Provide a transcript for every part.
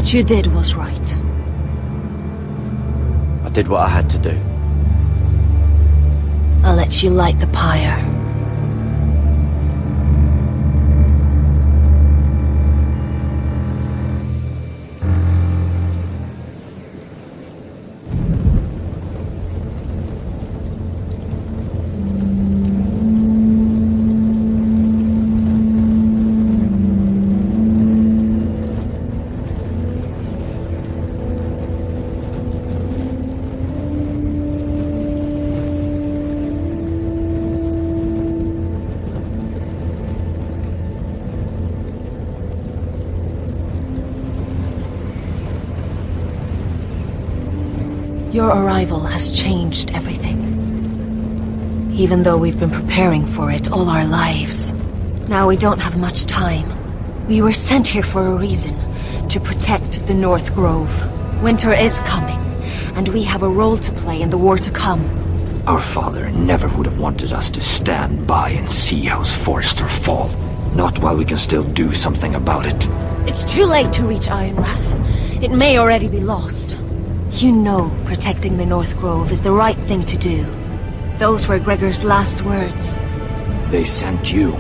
What you did was right. I did what I had to do. I'll let you light the pyre. Your arrival has changed everything. Even though we've been preparing for it all our lives. Now we don't have much time. We were sent here for a reason. To protect the North Grove. Winter is coming, and we have a role to play in the war to come. Our father never would have wanted us to stand by and see House Forrester fall. Not while we can still do something about it. It's too late to reach Ironrath. It may already be lost. You know protecting the North Grove is the right thing to do. Those were Gregor's last words. They sent you.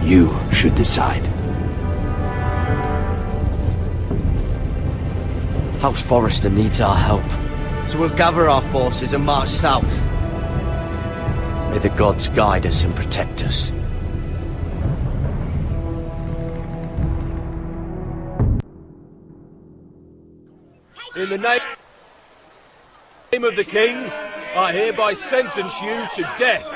You should decide. House Forrester needs our help, so we'll gather our forces and march south. May the gods guide us and protect us. In the name of the king, I hereby sentence you to death.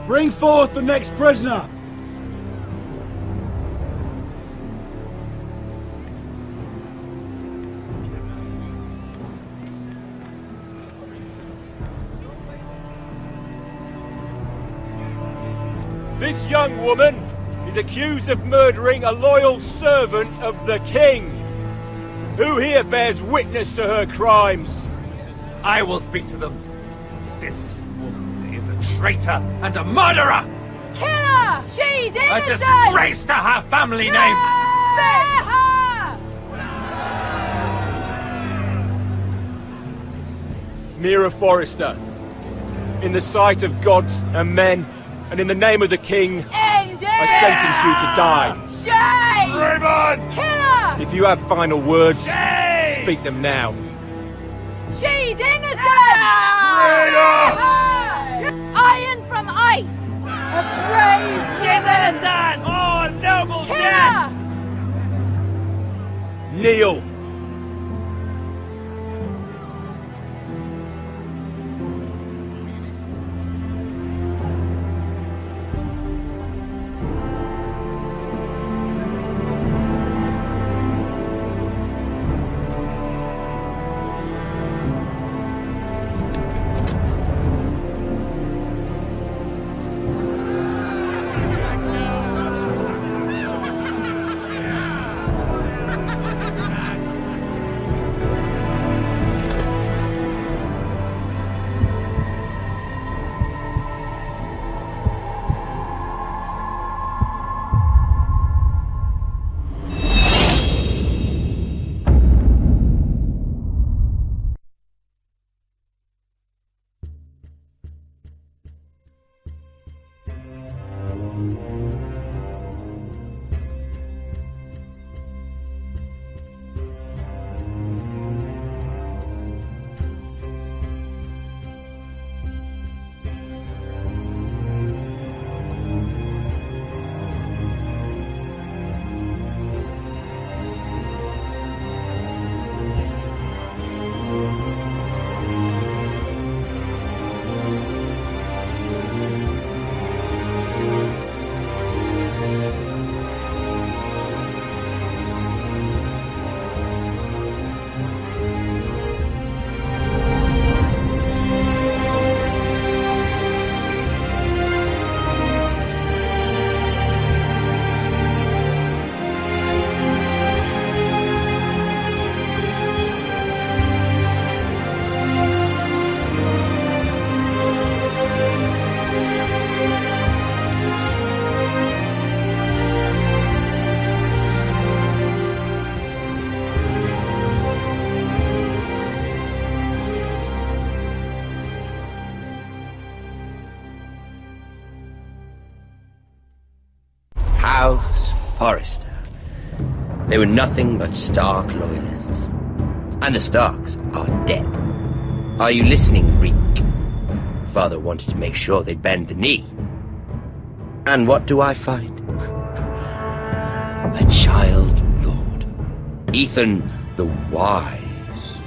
Bring forth the next prisoner! This young woman is accused of murdering a loyal servant of the king. Who here bears witness to her crimes? I will speak to them. This woman is a traitor and a murderer! Kill her! She's A innocent! disgrace to her family name! Spare her! Mira Forrester, in the sight of gods and men, and in the name of the king, End it! I sentence you to die. Shame! Raymond! Kill her! If you have final words, Shame! speak them now. She's innocent! Traitor! Iron from ice! A brave! She's innocent! Oh, noble Kill death! her! Kneel. Forrester. They were nothing but Stark loyalists. And the Starks are dead. Are you listening, Reek? Father wanted to make sure they'd bend the knee. And what do I find? A child lord. Ethan the Wise.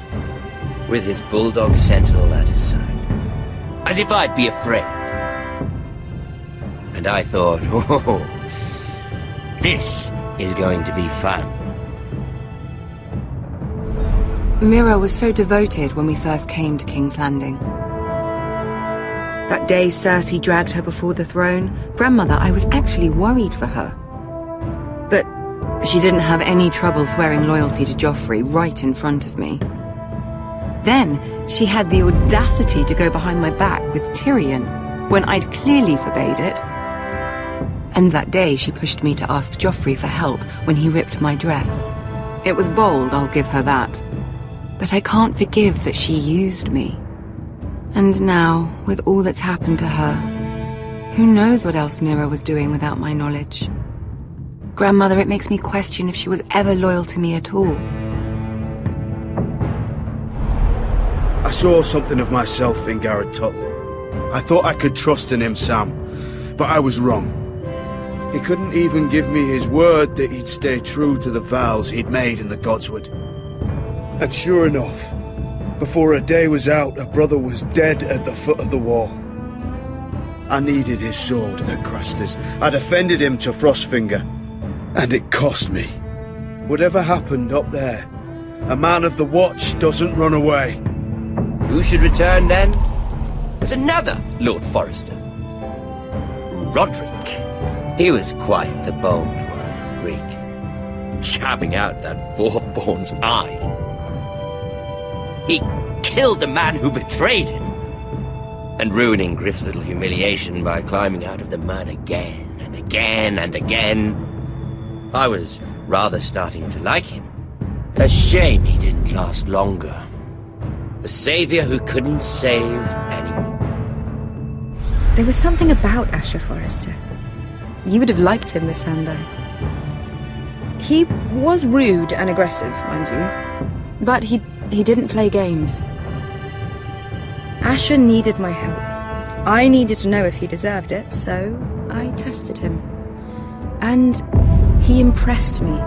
With his bulldog sentinel at his side. As if I'd be afraid. And I thought, oh, this is going to be fun. Mira was so devoted when we first came to King's Landing. That day Cersei dragged her before the throne, Grandmother, I was actually worried for her. But she didn't have any trouble swearing loyalty to Joffrey right in front of me. Then she had the audacity to go behind my back with Tyrion, when I'd clearly forbade it. And that day she pushed me to ask Joffrey for help when he ripped my dress. It was bold, I'll give her that. But I can't forgive that she used me. And now, with all that's happened to her, who knows what else Mira was doing without my knowledge? Grandmother, it makes me question if she was ever loyal to me at all. I saw something of myself in Gared Tuttle. I thought I could trust in him, Sam, but I was wrong. He couldn't even give me his word that he'd stay true to the vows he'd made in the Godswood. And sure enough, before a day was out, a brother was dead at the foot of the wall. I needed his sword at Craster's. I defended him to Frostfinger, and it cost me. Whatever happened up there, a man of the Watch doesn't run away. Who should return then? But another Lord Forrester. Roderick. He was quite the bold one, Reek. Jabbing out that fourth-born's eye. He killed the man who betrayed him. And ruining Griff's little humiliation by climbing out of the mud again and again and again. I was rather starting to like him. A shame he didn't last longer. The savior who couldn't save anyone. There was something about Asher Forrester. You would have liked him, Miss Sando. He was rude and aggressive, mind you. But he didn't play games. Asher needed my help. I needed to know if he deserved it, so I tested him. And he impressed me.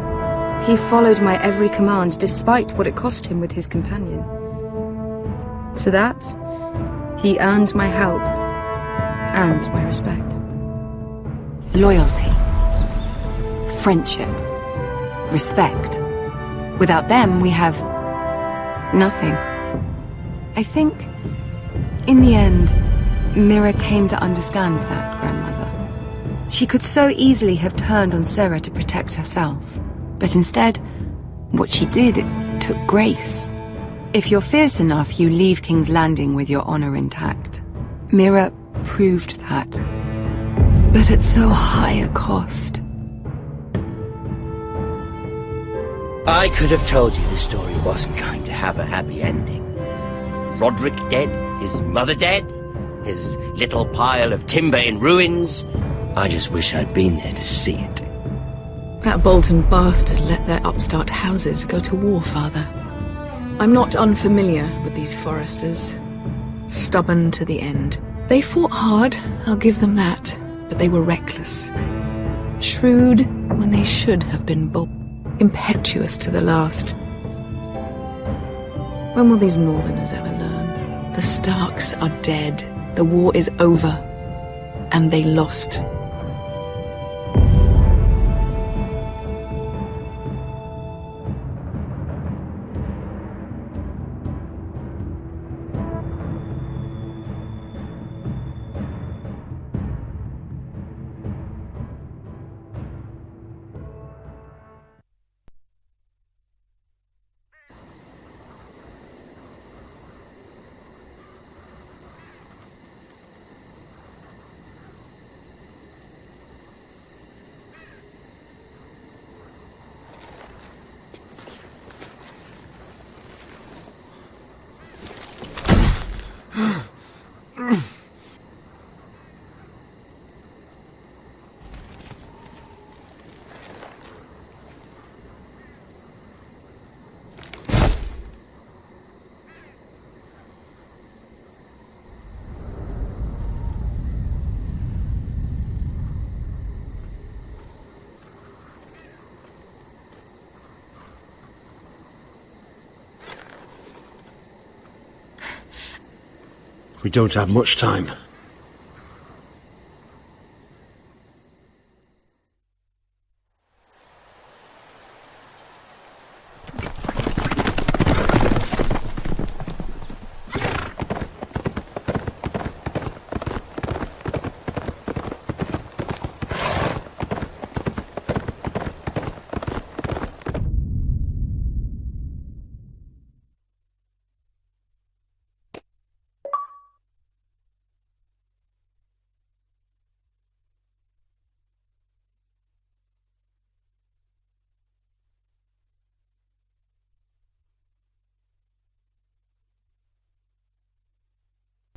He followed my every command, despite what it cost him with his companion. For that, he earned my help and my respect. Loyalty, friendship, respect. Without them, we have nothing. I think, in the end, Mira came to understand that, Grandmother. She could so easily have turned on Sarah to protect herself. But instead, what she did, it took grace. If you're fierce enough, you leave King's Landing with your honor intact. Mira proved that. But at so high a cost. I could have told you the story wasn't going to have a happy ending. Roderick dead, his mother dead, his little pile of timber in ruins. I just wish I'd been there to see it. That Bolton bastard let their upstart houses go to war, Father. I'm not unfamiliar with these Forresters. Stubborn to the end. They fought hard, I'll give them that, but they were reckless. Shrewd when they should have been bold. Impetuous to the last. When will these Northerners ever learn? The Starks are dead. The war is over. And they lost. We don't have much time.